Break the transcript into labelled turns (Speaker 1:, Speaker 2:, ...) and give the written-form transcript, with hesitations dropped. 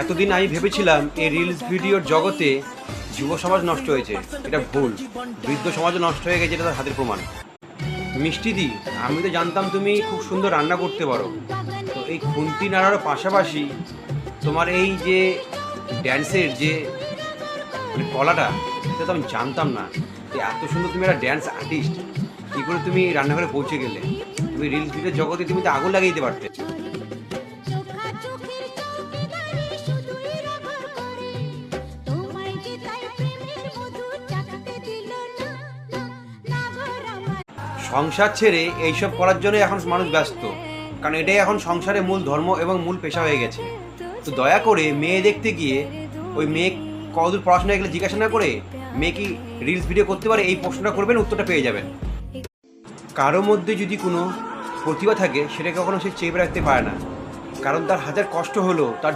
Speaker 1: এতদিন আমি ভেবেছিলাম এই রিলস ভিডিওর জগতে যুব সমাজ নষ্ট হয়েছে, এটা ভুল। বৃদ্ধ সমাজও নষ্ট হয়ে গেছে, এটা তার হাতের প্রমাণ। মিষ্টিদি, আমি তো জানতাম তুমি খুব সুন্দর রান্না করতে পারো, তো এই খুন্তি নাড়ার পাশাপাশি তোমার এই যে ড্যান্সের যে কলাটা, সেটা তো আমি জানতাম না। এত সুন্দর তুমি একটা ড্যান্স আর্টিস্ট, কী করে তুমি রান্নাঘরে পৌঁছে গেলে? তুমি রিলস ভিডিওর জগতে তুমি তো আগুন লাগিয়ে দিতে পারতে। সংসার ছেড়ে এইসব করার জন্য এখন মানুষ ব্যস্ত, কারণ এটাই এখন সংসারের মূল ধর্ম এবং মূল পেশা হয়ে গেছে। তো দয়া করে মেয়ে দেখতে গিয়ে ওই মেয়ে কতদূর পড়াশোনা এগুলো জিজ্ঞাসা না করে মেয়ে কি রিলস ভিডিও করতে পারে এই প্রশ্নটা করবেন, উত্তরটা পেয়ে যাবেন। কারো মধ্যে যদি কোনো প্রতিভা থাকে সেটা কখনো সে চেপে রাখতে পারে না, কারণ তার হাজার কষ্ট হলো তার